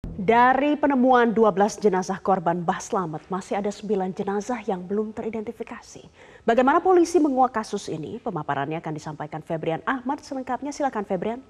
Dari penemuan 12 jenazah korban Mbah Slamet, masih ada 9 jenazah yang belum teridentifikasi. Bagaimana polisi menguak kasus ini? Pemaparannya akan disampaikan Febrian Ahmad. Selengkapnya silakan Febrian.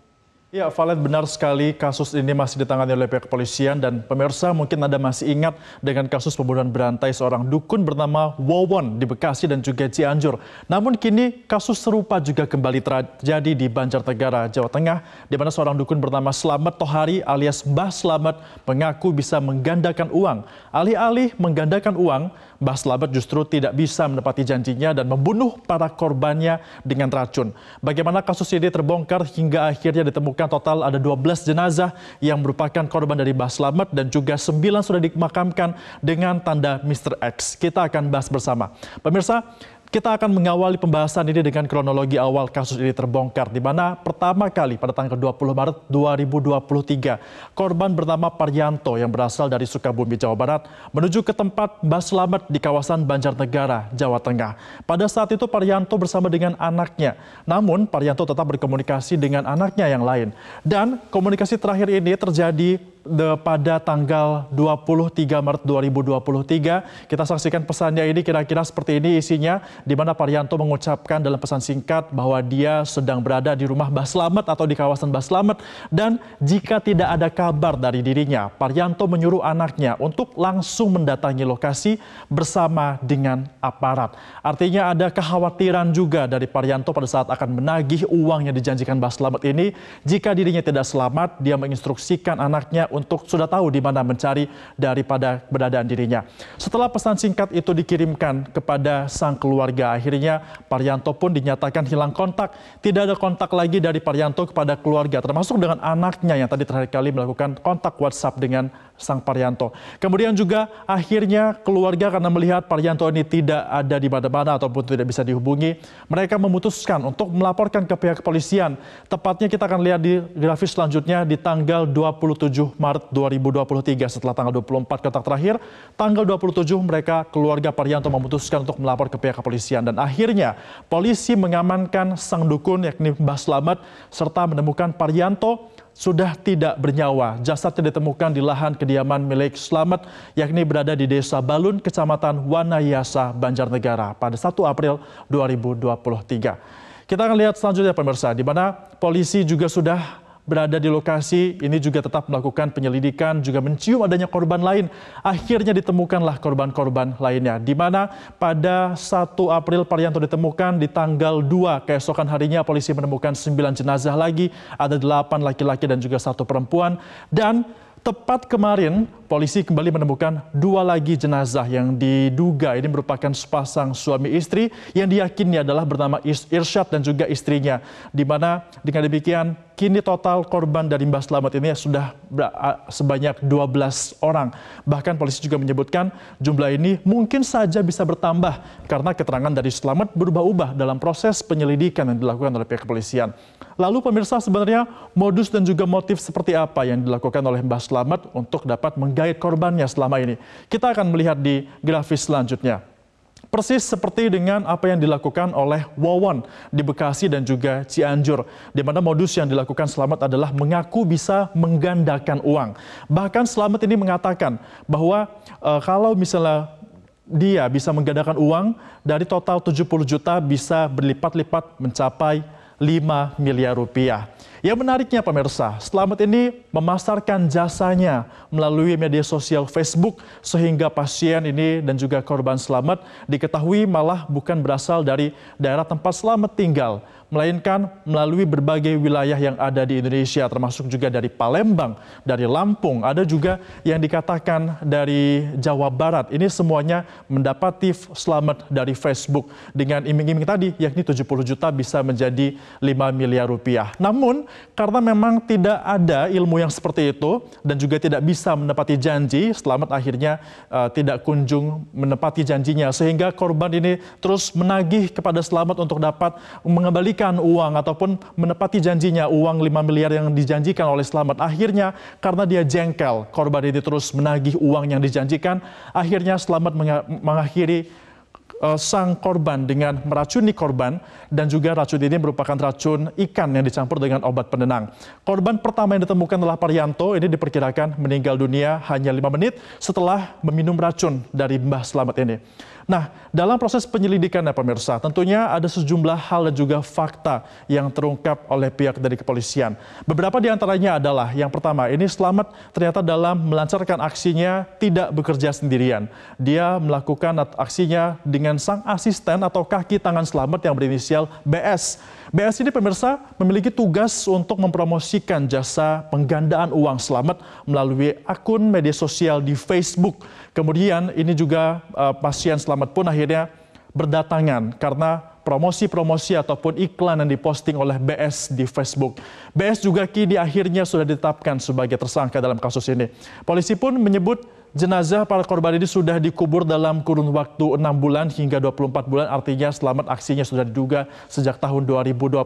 Ya, Valen, benar sekali kasus ini masih ditangani oleh pihak kepolisian dan pemirsa mungkin Anda masih ingat dengan kasus pembunuhan berantai seorang dukun bernama Wawon di Bekasi dan juga Cianjur. Namun kini kasus serupa juga kembali terjadi di Banjarnegara, Jawa Tengah, di mana seorang dukun bernama Slamet Tohari alias Mbah Slamet mengaku bisa menggandakan uang. Alih-alih menggandakan uang, Mbah Slamet justru tidak bisa menepati janjinya dan membunuh para korbannya dengan racun. Bagaimana kasus ini terbongkar hingga akhirnya ditemukan total ada 12 jenazah yang merupakan korban dari Mbah Slamet dan juga 9 sudah dimakamkan dengan tanda Mr. X. Kita akan bahas bersama. Pemirsa, kita akan mengawali pembahasan ini dengan kronologi awal kasus ini terbongkar, di mana pertama kali pada tanggal 20 Maret 2023, korban bernama Paryanto yang berasal dari Sukabumi, Jawa Barat, menuju ke tempat Mbah Slamet di kawasan Banjarnegara, Jawa Tengah. Pada saat itu Paryanto bersama dengan anaknya, namun Paryanto tetap berkomunikasi dengan anaknya yang lain. Dan komunikasi terakhir ini terjadi pada tanggal 23 Maret 2023. Kita saksikan pesannya ini kira-kira seperti ini isinya, di mana Paryanto mengucapkan dalam pesan singkat bahwa dia sedang berada di rumah Mbah Slamet atau di kawasan Mbah Slamet, dan jika tidak ada kabar dari dirinya, Paryanto menyuruh anaknya untuk langsung mendatangi lokasi bersama dengan aparat. Artinya ada kekhawatiran juga dari Paryanto pada saat akan menagih uang yang dijanjikan Mbah Slamet ini. Jika dirinya tidak selamat, dia menginstruksikan anaknya untuk sudah tahu di mana mencari daripada keberadaan dirinya. Setelah pesan singkat itu dikirimkan kepada sang keluarga, akhirnya Paryanto pun dinyatakan hilang kontak. Tidak ada kontak lagi dari Paryanto kepada keluarga, termasuk dengan anaknya yang tadi terakhir kali melakukan kontak WhatsApp dengan sang Paryanto. Kemudian juga akhirnya keluarga karena melihat Paryanto ini tidak ada di mana-mana ataupun tidak bisa dihubungi, mereka memutuskan untuk melaporkan ke pihak kepolisian. Tepatnya kita akan lihat di grafis selanjutnya di tanggal 27 Maret 2023, setelah tanggal 24 kontak terakhir, tanggal 27 mereka keluarga Paryanto memutuskan untuk melapor ke pihak kepolisian, dan akhirnya polisi mengamankan sang dukun yakni Mbah Slamet serta menemukan Paryanto sudah tidak bernyawa. Jasadnya ditemukan di lahan kediaman milik Slamet yakni berada di Desa Balun, Kecamatan Wanayasa, Banjarnegara pada 1 April 2023. Kita akan lihat selanjutnya pemirsa, di mana polisi juga sudah berada di lokasi ini, juga tetap melakukan penyelidikan, juga mencium adanya korban lain. Akhirnya ditemukanlah korban-korban lainnya, di mana pada 1 April Paryanto ditemukan, di tanggal 2 keesokan harinya polisi menemukan 9 jenazah lagi, ada 8 laki-laki dan juga 1 perempuan. Dan tepat kemarin polisi kembali menemukan 2 lagi jenazah yang diduga ini merupakan sepasang suami istri yang diyakini adalah bernama Irsyad dan juga istrinya, di mana dengan demikian kini total korban dari Mbah Slamet ini sudah sebanyak 12 orang. Bahkan polisi juga menyebutkan jumlah ini mungkin saja bisa bertambah karena keterangan dari Slamet berubah-ubah dalam proses penyelidikan yang dilakukan oleh pihak kepolisian. Lalu pemirsa, sebenarnya modus dan juga motif seperti apa yang dilakukan oleh Mbah Slamet untuk dapat menggait korbannya selama ini? Kita akan melihat di grafis selanjutnya. Persis seperti dengan apa yang dilakukan oleh Wawon di Bekasi dan juga Cianjur, di mana modus yang dilakukan Slamet adalah mengaku bisa menggandakan uang. Bahkan Slamet ini mengatakan bahwa kalau misalnya dia bisa menggandakan uang dari total 70 juta bisa berlipat-lipat mencapai 5 miliar rupiah. Yang menariknya pemirsa, Slamet ini memasarkan jasanya melalui media sosial Facebook, sehingga pasien ini dan juga korban Slamet diketahui malah bukan berasal dari daerah tempat Slamet tinggal, melainkan melalui berbagai wilayah yang ada di Indonesia, termasuk juga dari Palembang, dari Lampung, ada juga yang dikatakan dari Jawa Barat. Ini semuanya mendapati Slamet dari Facebook dengan iming-iming tadi, yakni 70 juta bisa menjadi 5 miliar rupiah. Namun karena memang tidak ada ilmu yang seperti itu dan juga tidak bisa menepati janji, Slamet akhirnya tidak kunjung menepati janjinya, sehingga korban ini terus menagih kepada Slamet untuk dapat mengembalikan uang ataupun menepati janjinya uang 5 miliar yang dijanjikan oleh Slamet. Akhirnya karena dia jengkel, korban ini terus menagih uang yang dijanjikan, akhirnya Slamet mengakhiri sang korban dengan meracuni korban, dan juga racun ini merupakan racun ikan yang dicampur dengan obat penenang. Korban pertama yang ditemukan adalah Parianto, ini diperkirakan meninggal dunia hanya 5 menit setelah meminum racun dari Mbah Slamet ini. Nah, dalam proses penyelidikan pemirsa, tentunya ada sejumlah hal dan juga fakta yang terungkap oleh pihak dari kepolisian. Beberapa di antaranya adalah, yang pertama, ini Slamet ternyata dalam melancarkan aksinya tidak bekerja sendirian. Dia melakukan aksinya dengan sang asisten atau kaki tangan Slamet yang berinisial BS. BS ini pemirsa memiliki tugas untuk mempromosikan jasa penggandaan uang Slamet melalui akun media sosial di Facebook. Kemudian ini juga pasien Slamet pun akhirnya berdatangan karena promosi-promosi ataupun iklan yang diposting oleh BS di Facebook. BS juga kini akhirnya sudah ditetapkan sebagai tersangka dalam kasus ini. Polisi pun menyebut jenazah para korban ini sudah dikubur dalam kurun waktu 6 bulan hingga 24 bulan, artinya Slamet aksinya sudah diduga sejak tahun 2020.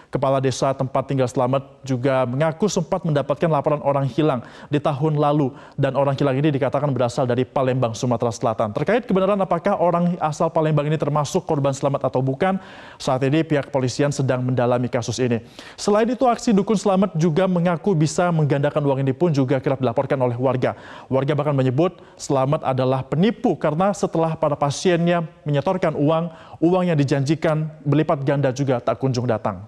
Kepala desa tempat tinggal Slamet juga mengaku sempat mendapatkan laporan orang hilang di tahun lalu, dan orang hilang ini dikatakan berasal dari Palembang, Sumatera Selatan. Terkait kebenaran apakah orang asal Palembang ini termasuk korban Slamet atau bukan, saat ini pihak kepolisian sedang mendalami kasus ini. Selain itu, aksi dukun Slamet juga mengaku bisa menggandakan uang ini pun juga kerap dilaporkan oleh warga. Warga bahkan menyebut Slamet adalah penipu karena setelah para pasiennya menyetorkan uang yang dijanjikan berlipat ganda juga tak kunjung datang.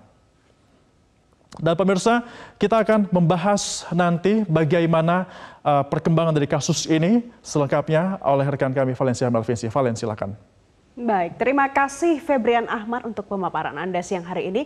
Dan pemirsa, kita akan membahas nanti bagaimana perkembangan dari kasus ini selengkapnya oleh rekan kami Valencia Melvinci. Valen, silakan. Baik, terima kasih Febrian Ahmad untuk pemaparan Anda siang hari ini.